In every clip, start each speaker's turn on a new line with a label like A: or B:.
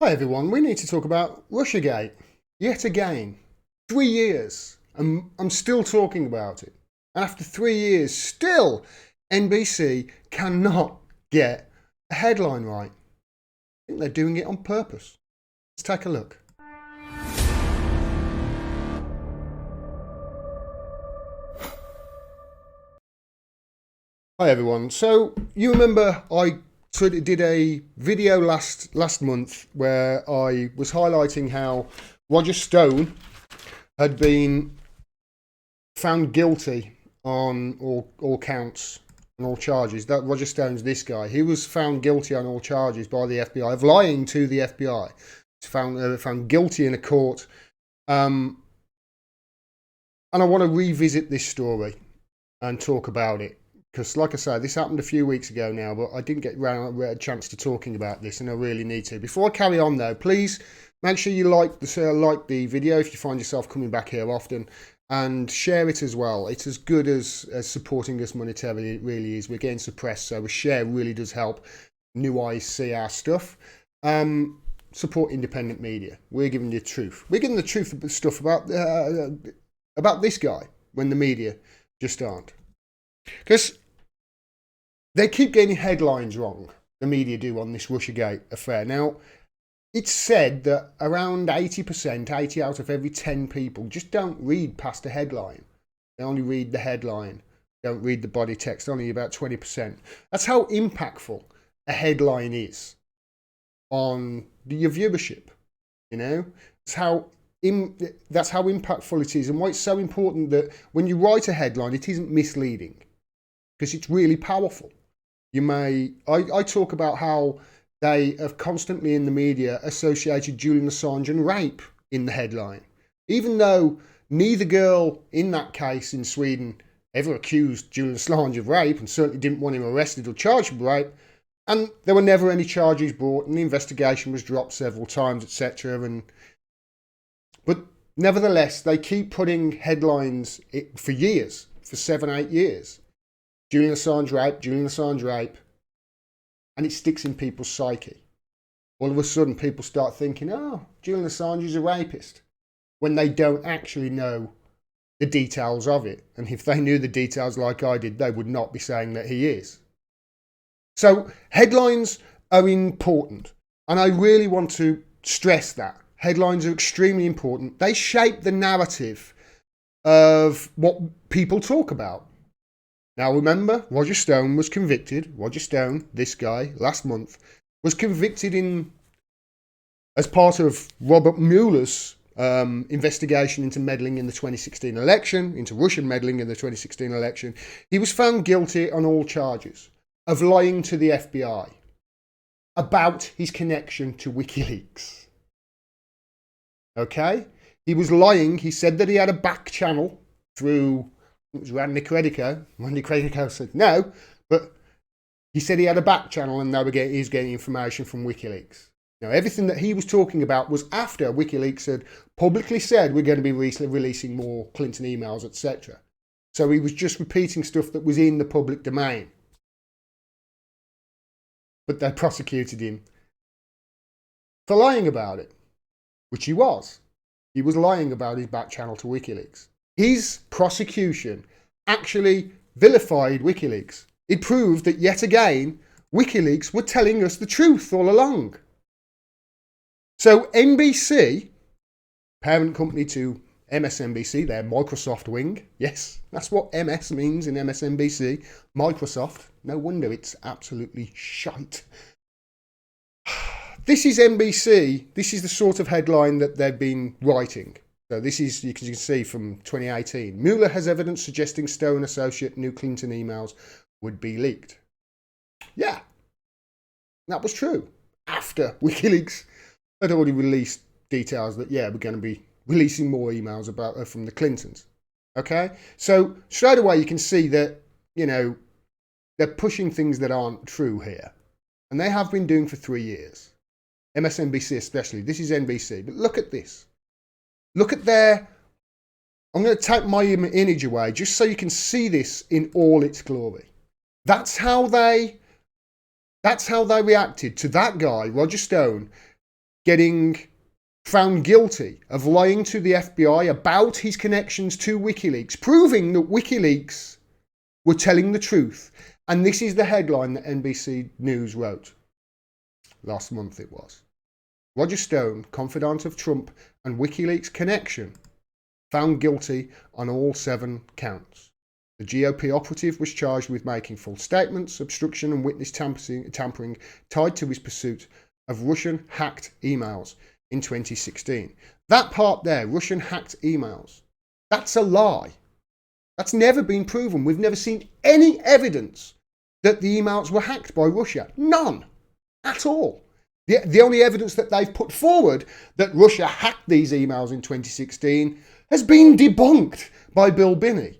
A: Hi everyone, we need to talk about Russiagate. Yet again. 3 years. I'm still talking about it. And after 3 years, still, NBC cannot get a headline right. I think they're doing it on purpose. Let's take a look. Hi everyone. So you remember I did a video last month where I was highlighting how Roger Stone had been found guilty on all counts and all charges. That Roger Stone's this guy. He was found guilty on all charges by the FBI of lying to the FBI. He's found guilty in a court. And I want to revisit this story and talk about it. Because, like I say, this happened a few weeks ago now, but I didn't get a chance to talking about this, and I really need to. Before I carry on, though, please make sure you like the video if you find yourself coming back here often, and share it as well. It's as good as supporting us monetarily. It really is. We're getting suppressed, so a share really does help new eyes see our stuff. Support independent media. We're giving the truth. We're giving the truth of stuff about this guy when the media just aren't. Because they keep getting headlines wrong, the media do, on this Russiagate affair. Now, it's said that around 80%, 80 out of every 10 people just don't read past the headline. They only read the headline, don't read the body text, only about 20%. That's how impactful a headline is on your viewership, you know? That's how impactful it is, and why it's so important that when you write a headline, it isn't misleading, because it's really powerful. I talk about how they have constantly in the media associated Julian Assange and rape in the headline, even though neither girl in that case in Sweden ever accused Julian Assange of rape, and certainly didn't want him arrested or charged with rape, and there were never any charges brought, and the investigation was dropped several times, etc. But nevertheless, they keep putting headlines for years, for 7-8 years. Julian Assange rape, Julian Assange rape. And it sticks in people's psyche. All of a sudden, people start thinking, oh, Julian Assange is a rapist, when they don't actually know the details of it. And if they knew the details like I did, they would not be saying that he is. So headlines are important. And I really want to stress that. Headlines are extremely important. They shape the narrative of what people talk about. Now remember, Roger Stone was convicted. Roger Stone, this guy, last month, was convicted as part of Robert Mueller's investigation into meddling in the 2016 election, into Russian meddling in the 2016 election. He was found guilty on all charges of lying to the FBI about his connection to WikiLeaks. Okay? He was lying. He said that he had a back channel through, it was Randy Credico. Randy Credico said no, but he said he had a back channel and he was getting information from WikiLeaks. Now, everything that he was talking about was after WikiLeaks had publicly said we're going to be releasing more Clinton emails, etc. So he was just repeating stuff that was in the public domain. But they prosecuted him for lying about it, which he was. He was lying about his back channel to WikiLeaks. His prosecution actually vilified WikiLeaks. It proved that, yet again, WikiLeaks were telling us the truth all along. So NBC, parent company to MSNBC, their Microsoft wing. Yes, that's what MS means in MSNBC. Microsoft. No wonder it's absolutely shite. This is NBC. This is the sort of headline that they've been writing. So this is, you can see, from 2018. Mueller has evidence suggesting Stone associate new Clinton emails would be leaked. Yeah, that was true. After WikiLeaks had already released details that, yeah, we're going to be releasing more emails about from the Clintons. Okay? So straight away you can see that, you know, they're pushing things that aren't true here. And they have been doing for 3 years. MSNBC especially. This is NBC. But look at this. Look at their... I'm going to take my image away just so you can see this in all its glory. That's how they reacted to that guy, Roger Stone, getting found guilty of lying to the FBI about his connections to WikiLeaks, proving that WikiLeaks were telling the truth. And this is the headline that NBC News wrote. Last month it was. Roger Stone, confidant of Trump and WikiLeaks connection, found guilty on all 7 counts. The GOP operative was charged with making false statements, obstruction and witness tampering tied to his pursuit of Russian hacked emails in 2016. That part there, Russian hacked emails, that's a lie. That's never been proven. We've never seen any evidence that the emails were hacked by Russia. None at all. The only evidence that they've put forward that Russia hacked these emails in 2016 has been debunked by Bill Binney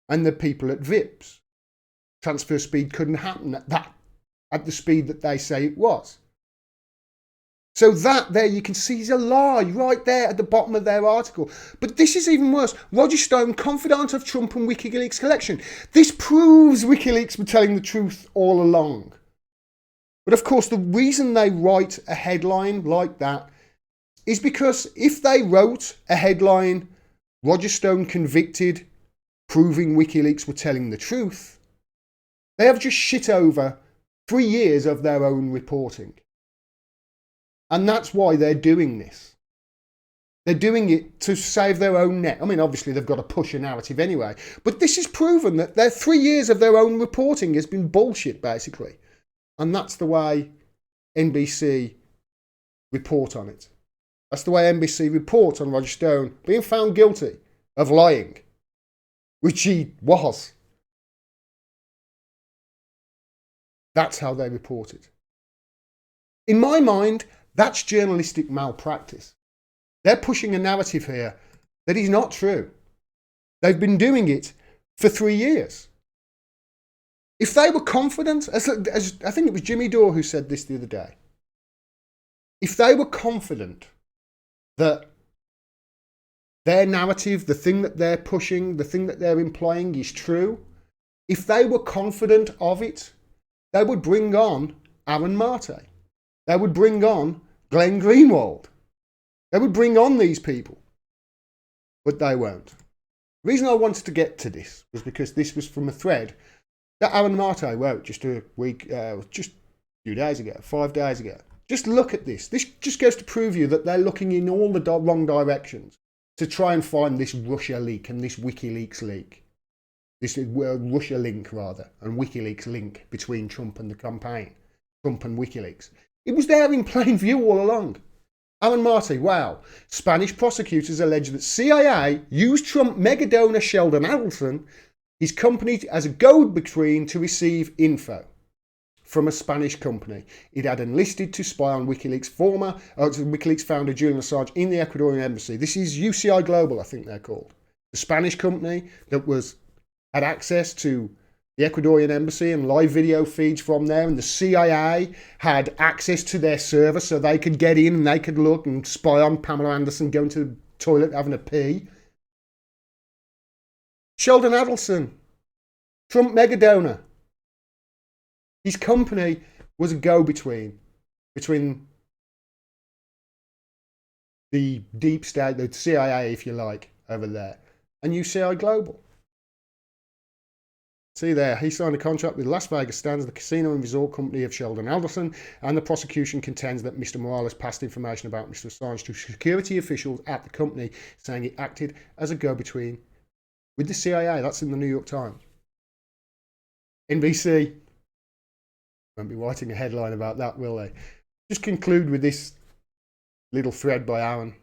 A: and the people at VIPS. Transfer speed couldn't happen at the speed that they say it was. So that there you can see is a lie right there at the bottom of their article. But this is even worse. Roger Stone, confidant of Trump and WikiLeaks collection. This proves WikiLeaks were telling the truth all along. But of course, the reason they write a headline like that is because if they wrote a headline, Roger Stone convicted, proving WikiLeaks were telling the truth, they have just shit over 3 years of their own reporting. And that's why they're doing this. They're doing it to save their own neck. I mean, obviously they've got to push a narrative anyway. But this is proven that their 3 years of their own reporting has been bullshit, basically. And that's the way NBC report on it. That's the way NBC report on Roger Stone being found guilty of lying, which he was. That's how they report it. In my mind, that's journalistic malpractice. They're pushing a narrative here that is not true. They've been doing it for 3 years. If they were confident, as I think it was Jimmy Dore who said this the other day, if they were confident that their narrative, the thing that they're pushing, the thing that they're implying is true, if they were confident of it, they would bring on Aaron Marte. They would bring on Glenn Greenwald. They would bring on these people. But they won't. The reason I wanted to get to this was because this was from a thread that Aaron Marte wrote just a few days ago, 5 days ago. Just look at this. This just goes to prove you that they're looking in all the wrong directions to try and find this Russia leak and this WikiLeaks leak. This Russia link, rather, and WikiLeaks link between Trump and the campaign. Trump and WikiLeaks. It was there in plain view all along. Aaron Marte, wow. Spanish prosecutors allege that CIA used Trump mega donor Sheldon Adelson, his company, as a go-between to receive info from a Spanish company. It had enlisted to spy on WikiLeaks founder Julian Assange in the Ecuadorian embassy. This is UCI Global, I think they're called. The Spanish company that had access to the Ecuadorian embassy and live video feeds from there, and the CIA had access to their server so they could get in and they could look and spy on Pamela Anderson going to the toilet having a pee. Sheldon Adelson, Trump mega donor. His company was a go-between between the deep state, the CIA, if you like, over there, and UCI Global. See there, he signed a contract with Las Vegas Sands, the casino and resort company of Sheldon Adelson, and the prosecution contends that Mr. Morales passed information about Mr. Assange to security officials at the company, saying it acted as a go-between with the CIA. That's in the New York Times. NBC won't be writing a headline about that, will they? Just conclude with this little thread by Aaron.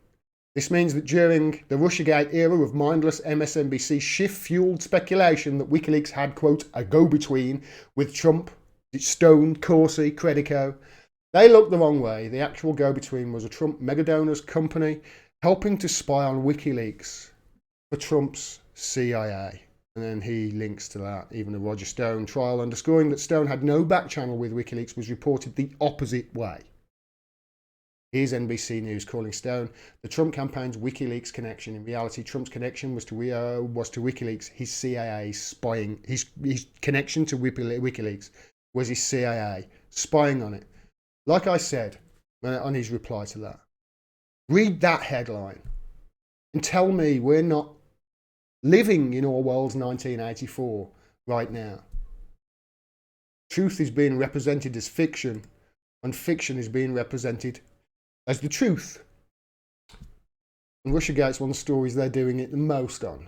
A: This means that during the Russiagate era of mindless MSNBC shift-fueled speculation that WikiLeaks had, quote, a go-between with Trump, Stone, Corsi, Credico, they looked the wrong way. The actual go-between was a Trump mega-donors company helping to spy on WikiLeaks for Trump's CIA. And then he links to that. Even a Roger Stone trial underscoring that Stone had no back channel with WikiLeaks was reported the opposite way. Here's NBC News calling Stone the Trump campaign's WikiLeaks connection. In reality, Trump's connection was to WikiLeaks. His CIA spying, his connection to WikiLeaks was his CIA spying on it. Like I said, on his reply to that. Read that headline and tell me we're not living in Orwell's 1984 right now. Truth is being represented as fiction, and fiction is being represented as the truth. And Russiagate's one of the stories they're doing it the most on.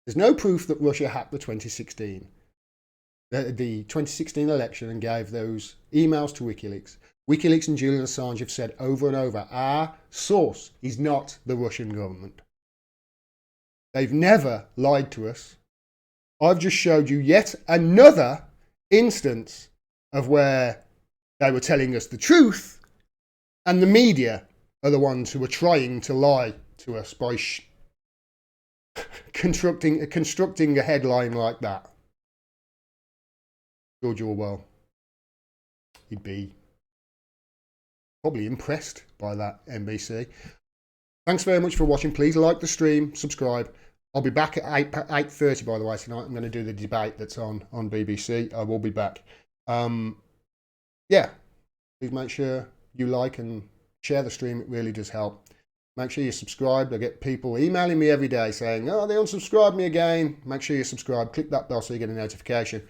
A: There's no proof that Russia hacked the 2016 election and gave those emails to WikiLeaks. WikiLeaks and Julian Assange have said over and over, our source is not the Russian government. They've never lied to us. I've just showed you yet another instance of where they were telling us the truth, and the media are the ones who are trying to lie to us by constructing a headline like that. George Orwell, he'd be probably impressed by that, NBC. Thanks very much for watching. Please like the stream, subscribe. I'll be back at 8:30, by the way, tonight. I'm going to do the debate that's on BBC. I will be back. Yeah, please make sure you like and share the stream. It really does help. Make sure you're subscribed. I get people emailing me every day saying, oh, they unsubscribed me again. Make sure you're subscribed. Click that bell so you get a notification.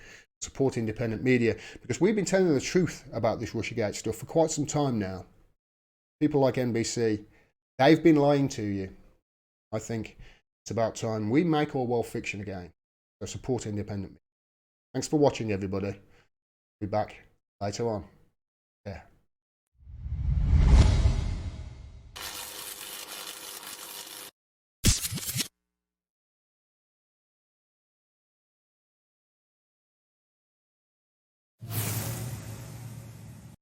A: Support independent media, because we've been telling the truth about this Russiagate stuff for quite some time now. People like NBC, they've been lying to you. I think it's about time we make Orwell fiction again. So support independent media. Thanks for watching, everybody. Be back later on. Yeah.